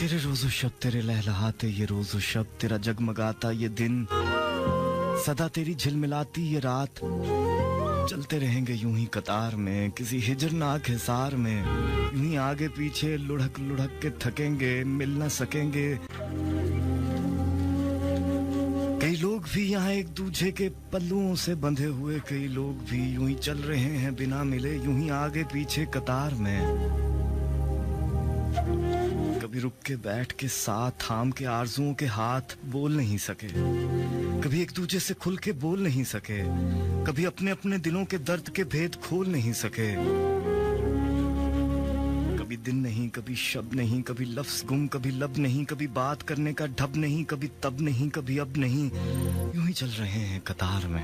तेरे रोज़ो शब तेरे लहलहाते ये रोज़ो शब तेरा जगमगाता ये दिन सदा तेरी झिलमिलाती ये रात चलते रहेंगे यूं ही कतार में किसी हिजरनाक हिसार में यूं ही आगे पीछे लुढ़क लुढ़क के थकेंगे मिल न सकेंगे कई लोग भी यहाँ एक दूजे के पल्लुओं से बंधे हुए कई लोग भी यूं ही चल रहे हैं बिना मिले यूं ही आगे पीछे कतार में कभी रुक के बैठ के साथ थाम के आरज़ुओं के हाथ बोल नहीं सके कभी एक दूजे से खुल के बोल नहीं सके कभी अपने अपने दिलों के दर्द के भेद खोल नहीं सके कभी दिन नहीं कभी शब्द नहीं कभी लफ्ज़ गुम कभी लब नहीं कभी बात करने का ढब नहीं कभी तब नहीं कभी अब नहीं यूं ही चल रहे हैं कतार में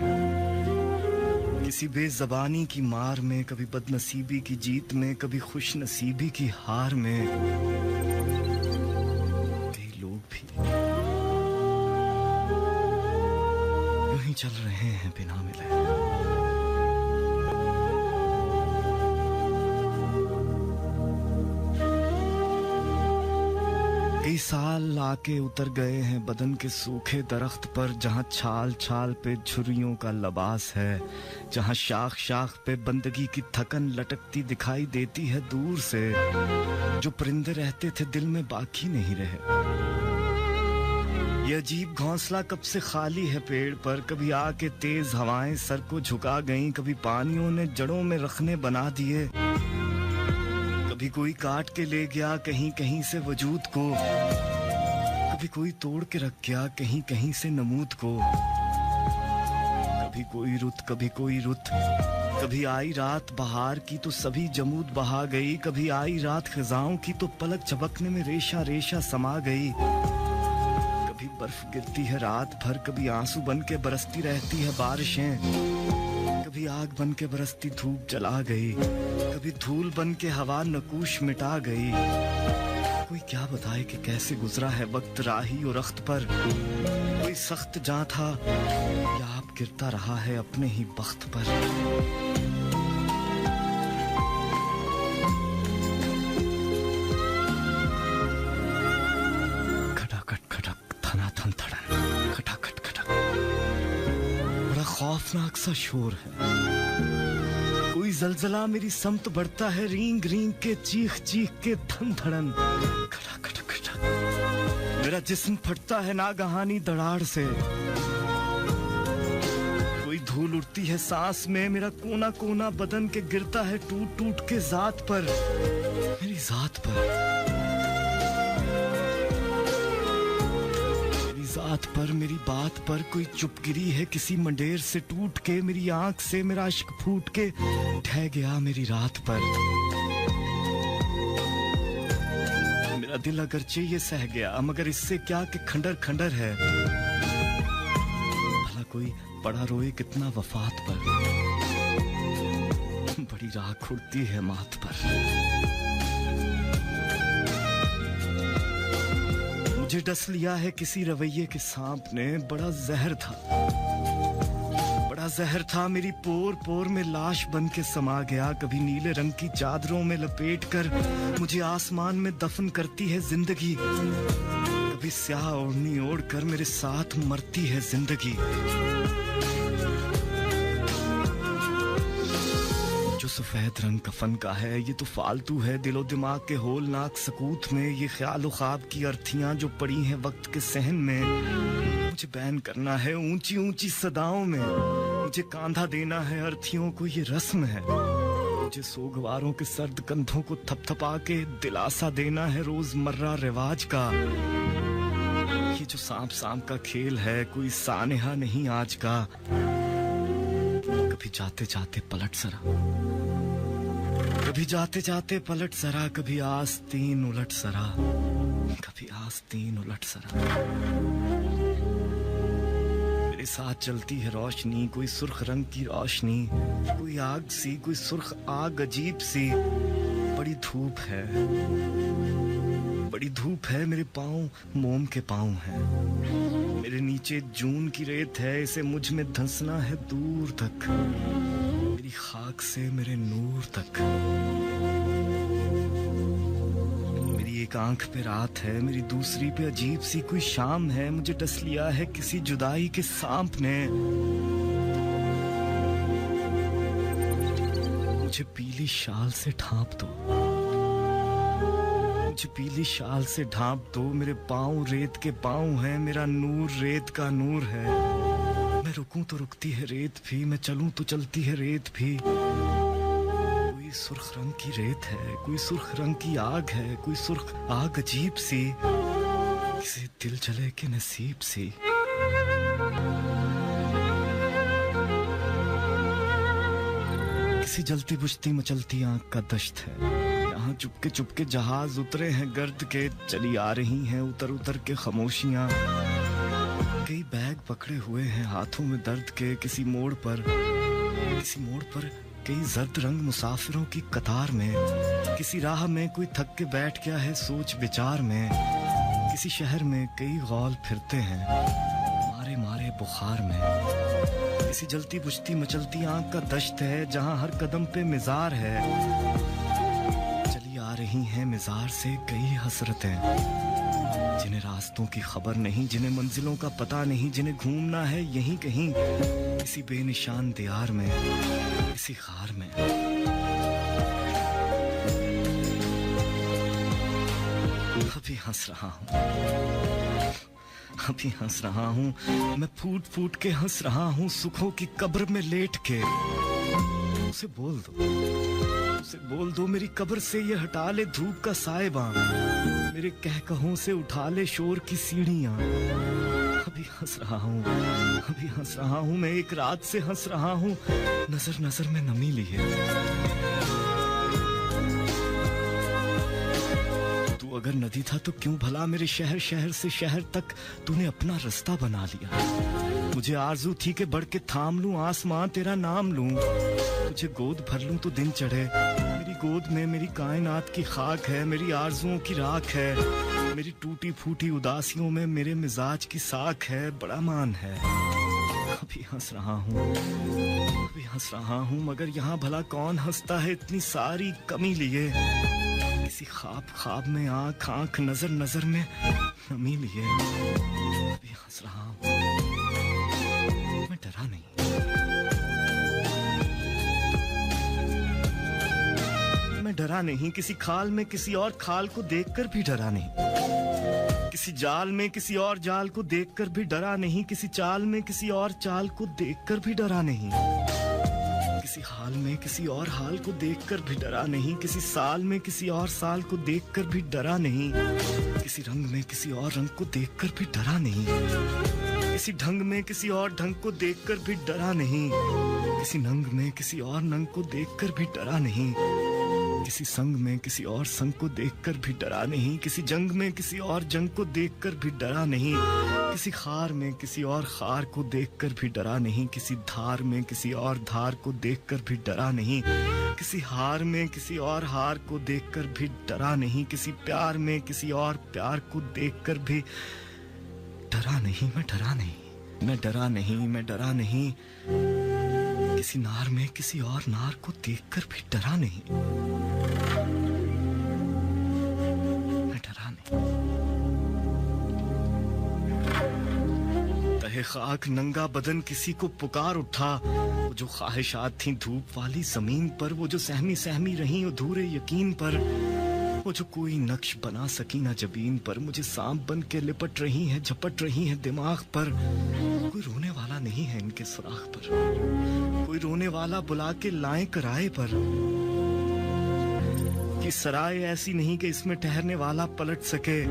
किसी बेज़बानी की मार में कभी बदनसीबी की जीत में कभी खुश नसीबी की हार में चल रहे हैं बिना मिले कई साल आके उतर गए हैं बदन के सूखे दरख्त पर जहां छाल छाल पे झुर्रियों का लबास है जहां शाख शाख पे बंदगी की थकन लटकती दिखाई देती है दूर से जो परिंदे रहते थे दिल में बाकी नहीं रहे ये अजीब घोंसला कब से खाली है पेड़ पर कभी आके तेज हवाएं सर को झुका गईं कभी पानियों ने जड़ों में रखने बना दिए कभी कोई काट के ले गया कहीं कहीं से वजूद को कभी कोई तोड़ के रख गया कहीं कहीं से नमूद को कभी कोई रुत कभी आई रात बहार की तो सभी जमूद बहा गई कभी आई रात खिजाओं की तो पलक झपकने में रेशा रेशा समा गई कभी बर्फ गिरती है रात भर कभी आंसू बन के बरसती रहती है बारिशें कभी आग बन के बरसती धूप जला गई कभी धूल बन के हवा नकूश मिटा गई कोई क्या बताए कि कैसे गुजरा है वक्त राही और रख्त पर कोई सख्त जां था या आप गिरता रहा है अपने ही बख्त पर खौफनाक सा शोर है कोई जलजला मेरी समत बढ़ता है रींग रींग के चीख चीख के धन धड़न खटक खटक खटक मेरा जिस्म फटता है नागहानी दरार से कोई धूल उड़ती है सांस में मेरा कोना कोना बदन के गिरता है टूट टूट के जात पर मेरी जात पर जात पर मेरी बात पर कोई चुपगिरी है किसी मंडेर से टूट के मेरी आंख से मेरा इश्क फूट के ढह गया मेरी रात पर मेरा दिल अगरचे ये सह गया मगर इससे क्या कि खंडर खंडर है भला कोई बड़ा रोए कितना वफात पर बड़ी राख उड़ती है माथ पर मुझे डस लिया है किसी रवैये के सांप ने बड़ा जहर था मेरी पोर पोर में लाश बन के समा गया कभी नीले रंग की चादरों में लपेट कर मुझे आसमान में दफन करती है जिंदगी कभी स्याह ओढ़नी ओढ़ कर मेरे साथ मरती है जिंदगी जो सफेद रंग कफन का है ये तो फालतू है दिलो दिमाग के होलनाक सकूत में ये ख्याल ख्वाब की अर्थियां जो पड़ी हैं वक्त के सहन में मुझे बैन करना है ऊंची ऊंची सदाओं में मुझे कांधा देना है अर्थियों को ये रस्म है मुझे सोगवारों के सर्द कंधों को थपथपा के दिलासा देना है रोजमर्रा रिवाज का ये जो सांप सांप का खेल है कोई सानेहा नहीं आज का कभी जाते जाते पलट सरा कभी जाते जाते पलट सरा कभी आस्तीन उलट सरा कभी आस्तीन उलट सरा मेरे साथ चलती है रोशनी कोई सुर्ख रंग की रोशनी कोई आग सी कोई सुर्ख आग अजीब सी बड़ी धूप है मेरे पाँव मोम के पाँव हैं मेरे नीचे जून की रेत है इसे मुझ में धंसना है दूर तक मेरी खाक से मेरे नूर तक मेरी एक आंख पे रात है, मेरी दूसरी पे अजीब सी कोई शाम है। मुझे डस लिया है किसी जुदाई के सांप ने। मुझे पीली शाल से ढांप दो, मुझे पीली शाल से ढांप दो। मेरे पाँव रेत के पाँव हैं, मेरा नूर रेत का नूर है। मैं रुकूं तो रुकती है रेत भी, मैं चलूं तो चलती है रेत भी। कोई सुर्ख रंग की रेत है, कोई सुर्ख रंग की आग है, कोई सुर्ख आग अजीब सी, किसी दिल जले के नसीब सी। किसी जलती बुझती मचलती आंख का दश्त है। यहाँ चुपके चुपके जहाज उतरे हैं गर्द के, चली आ रही हैं उतर उतर के खामोशियां। कई बैग पकड़े हुए हैं हाथों में दर्द के, किसी मोड़ पर कई जर्द रंग मुसाफिरों की कतार में। किसी राह में कोई थक के बैठ गया है सोच विचार में। किसी शहर में कई गौल फिरते हैं मारे मारे बुखार में। किसी जलती बुझती मचलती आंख का दश्त है, जहां हर कदम पे मिजार है। चली आ रही हैं मिजार से कई हसरतें, जिन्हें रास्तों की खबर नहीं, जिन्हें मंजिलों का पता नहीं, जिन्हें घूमना है यहीं कहीं किसी बेनिशान दियार में, किसी खार में। अभी हंस रहा हूँ, अभी हंस रहा हूँ, मैं फूट फूट के हंस रहा हूँ सुखों की कब्र में लेट के। उसे बोल दो, उसे बोल दो मेरी कब्र से ये हटा ले धूप का साएबां, मेरे कहकहों से उठा ले शोर की सीढ़ियां। अभी हंस रहा हूँ, अभी हंस रहा हूँ, मैं एक रात से हंस रहा हूँ नजर नजर में नमी लिए। तू अगर नदी था तो क्यों भला मेरे शहर शहर से शहर तक तूने अपना रास्ता बना लिया। मुझे आरज़ू थी कि बढ़ के थाम लूं आसमां तेरा नाम लूं, तुझे गोद भर लूं तो दिन चढ़े। मेरी गोद में मेरी कायनात की खाक है, मेरी आरज़ुओं की राख है, मेरी टूटी फूटी उदासियों में मेरे मिजाज की साख है। बड़ा मान है, अभी हंस रहा हूँ, अभी हंस रहा हूँ, मगर यहाँ भला कौन हंसता है इतनी सारी कमी लिए। किसी ख्वाब ख्वाब में आंख आंख नजर नजर में नमी लिए। अभी हंस रहा हूँ, मैं डरा नहीं, मैं डरा नहीं। किसी खाल में किसी और खाल को देखकर भी डरा नहीं, किसी जाल में किसी और जाल को देखकर भी डरा नहीं, किसी चाल में किसी और चाल को देखकर भी डरा नहीं, किसी हाल में किसी और हाल को देखकर भी डरा नहीं, किसी साल में किसी और साल को देखकर भी डरा नहीं, किसी रंग में किसी और रंग को देखकर भी डरा नहीं, किसी ढंग में किसी और ढंग को देखकर भी डरा नहीं, किसी नंग में किसी और नंग को देखकर भी डरा नहीं, किसी संग में किसी और संग को देखकर भी डरा नहीं, किसी जंग में किसी और जंग को देखकर भी डरा नहीं, किसी खार में किसी और खार को देखकर भी डरा नहीं, किसी धार में किसी और धार को देखकर भी डरा नहीं, किसी हार में किसी और हार को देखकर भी डरा नहीं, किसी प्यार में किसी और प्यार को देखकर भी डरा नहीं। मैं डरा नहीं, मैं डरा नहीं, मैं डरा नहीं, किसी नार में किसी और नार को देखकर भी डरा नहीं, मैं डरा नहीं। तहे खाक नंगा बदन किसी को पुकार उठा, वो जो ख्वाहिशात थी धूप वाली जमीन पर, वो जो सहमी सहमी रही अधूरे यकीन पर, वो जो कोई नक्श बना सकी ना जबीन पर, मुझे सांप बन के लिपट रही है झपट रही है दिमाग पर। कोई रोने वाला नहीं है इनके सुराख पर, कोई रोने वाला बुला के लाए कराए पर। कि सराय ऐसी नहीं कि इसमें ठहरने वाला पलट सके।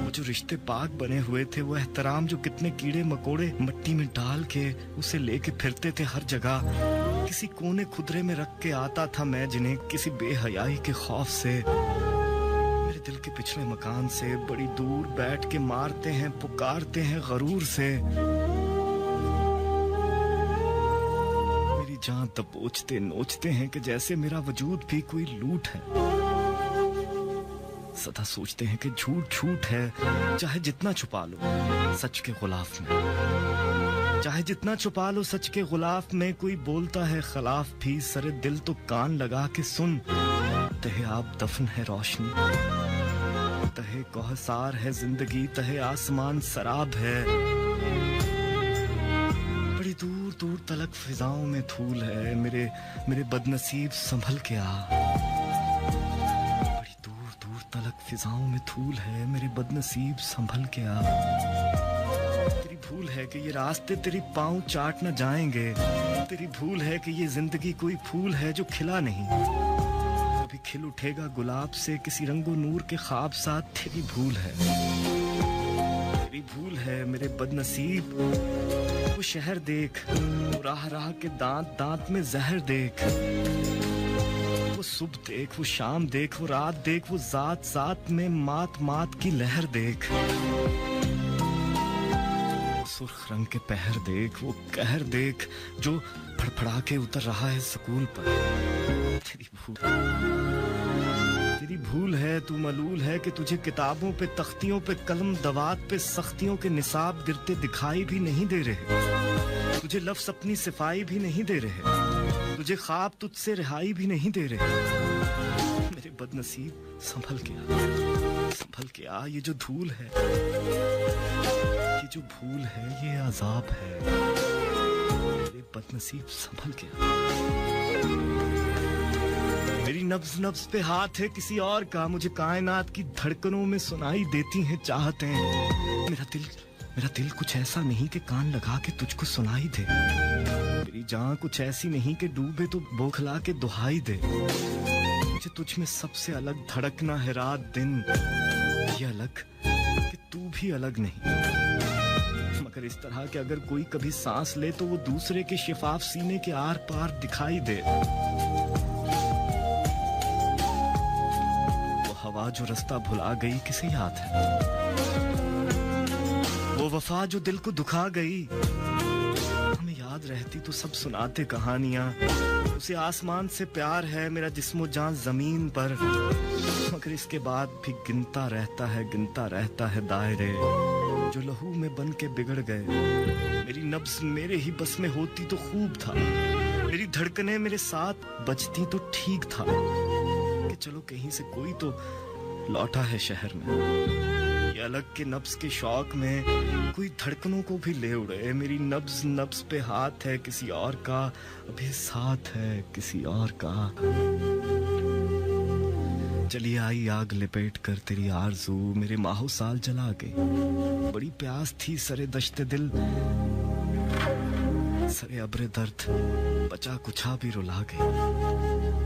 वो जो रिश्ते पाक बने हुए थे, वो एहतराम जो कितने कीड़े मकोड़े मट्टी में डाल के उसे लेके फिरते थे हर जगह। किसी कोने खुदरे में रख के आता था मैं जिन्हें, किसी बेहयाई के खौफ से। मेरे दिल के पिछले मकान से बड़ी दूर बैठ के मारते हैं पुकारते हैं गरूर से। मेरी जान दबोचते नोचते हैं कि जैसे मेरा वजूद भी कोई लूट है। सदा सोचते हैं कि झूठ झूठ है, चाहे जितना छुपा लो सच के गुलाफ में, चाहे जितना छुपा लो सच के गुलाफ में। कोई बोलता है खिलाफ भी, सरे दिल तो कान लगा के सुन, तहे आप दफन है रोशनी, तहे कोहसार है जिंदगी, तहे आसमान सराब है। बड़ी दूर दूर तलक फिजाओं में धूल है, मेरे बदनसीब संभल के आ। बड़ी दूर दूर तलक फिजाओं में धूल है, मेरे बदनसीब संभल के आ। तेरी भूल है कि ये रास्ते तेरी पाँव चाट न जाएंगे, तेरी भूल है कि ये जिंदगी कोई फूल है जो खिला नहीं, कभी खिल उठेगा गुलाब से किसी रंगो नूर के ख्वाब साथ। तेरी भूल है, तेरी भूल है मेरे बदनसीब। वो शहर देख, वो राह राह के दांत दांत में जहर देख, वो सुबह देख, वो शाम देख, वो रात देख, वो जात जात में मात मात की लहर देख, सुर्ख रंग के पहर देख, वो कहर देख जो फड़फड़ा के उतर रहा है स्कूल पर। तेरी भूल है, तू मलूल है कि तुझे किताबों पे तख्तियों पे कलम दवात पे सख्तियों के निसाब गिरते दिखाई भी नहीं दे रहे, तुझे लफ्ज़ अपनी सिफाई भी नहीं दे रहे, तुझे ख्वाब तुझसे रिहाई भी नहीं दे रहे। मेरे बदनसीब संभल के आ, संभल के आ। ये जो धूल है, ये जो भूल है, ये अजाब है। मेरे बदनसीब संभल के आ। मेरी नब्ज नब्ज पे हाथ है किसी और का, मुझे कायनात की धड़कनों में सुनाई देती हैं चाहतें। मेरा दिल कुछ ऐसा नहीं कि कान लगा के तुझको सुनाई दे, मेरी जान कुछ ऐसी नहीं कि डूबे तो बौखला के दुहाई दे। मुझे तुझ में सबसे अलग धड़कना है रात दिन, ये अलग कि तू भी अलग नहीं, मगर इस तरह कि अगर कोई कभी सांस ले तो वो दूसरे के शिफाफ सीने के आर पार दिखाई दे। हवा जो रास्ता भुला गई किसे याद है, वो वफा जो दिल को दुखा गई, हमें याद रहती तो सब सुनाते कहानियां। उसे आसमान से प्यार है, मेरा जिस्मो जान जमीन पर, मगर इसके बाद भी गिनता रहता है दायरे जो लहू में बन के बिगड़ गए। मेरी नब्ज मेरे ही बस में होती तो खूब था, मेरी धड़कनें मेरे साथ बजती तो ठीक था, कि चलो कहीं से कोई तो लौटा है शहर में। ये अलग के नब्ज के शौक में कोई धड़कनों को भी ले उड़े, मेरी नब्ज नब्ज पे हाथ है किसी और का, अभी साथ है किसी और का। चली आई आग लिपेट कर तेरी आरज़ू, मेरे माहो साल जला गई। बड़ी प्यास थी सरे दश्ते दिल, सरे अब्रे दर्द बचा कुछा भी रुला गई।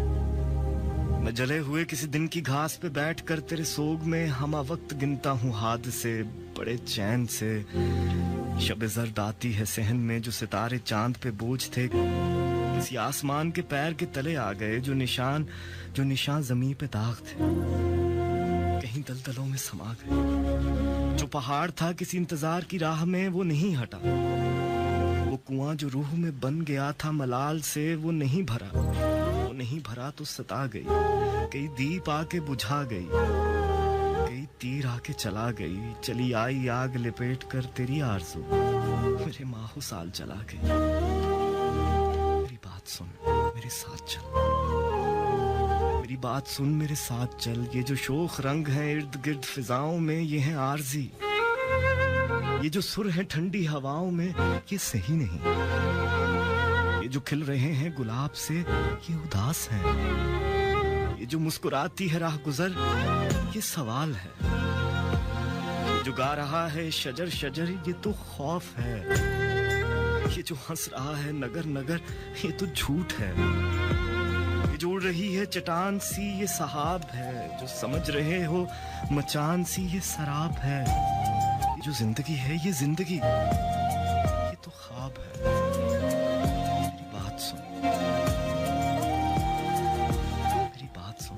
मैं जले हुए किसी दिन की घास पे बैठकर तेरे सोग में हमा वक्त गिनता हूँ हाथ से, बड़े चैन से। शब जर्द आती है सहन में, जो सितारे चांद पे बोझ थे किसी आसमान के पैर के तले आ गए, जो निशान जमीन पे दाग थे कहीं दलदलों में समा गए। जो पहाड़ था किसी इंतजार की राह में वो नहीं हटा, वो कुआं जो रूह में बन गया था मलाल से वो नहीं भरा तो सता गई। कई दीप आके बुझा गई, कई तीर आके चला गई। चली आई आग लिपेट कर तेरी आरज़ू, मेरे माहो साल चला गई। मेरी बात सुन मेरे साथ चल, मेरी बात सुन मेरे साथ चल। ये जो शोख रंग है इर्द गिर्द फिजाओं में ये है आरजी, ये जो सुर है ठंडी हवाओं में ये सही नहीं। ये जो खिल रहे हैं गुलाब से ये उदास है, ये जो मुस्कुराती है राह गुजर ये सवाल है। ये जो गा रहा है शजर शजर ये तो खौफ है, ये जो हंस रहा है नगर नगर ये तो झूठ है। ये जो उड़ रही है चट्टान सी ये सहाब है, जो समझ रहे हो मचान सी ये शराब है। ये जो जिंदगी है ये जिंदगी ये तो ख्वाब है। मेरी बात सुन, मेरी बात सुन,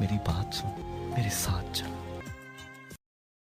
मेरी बात सुन, मेरे साथ चल।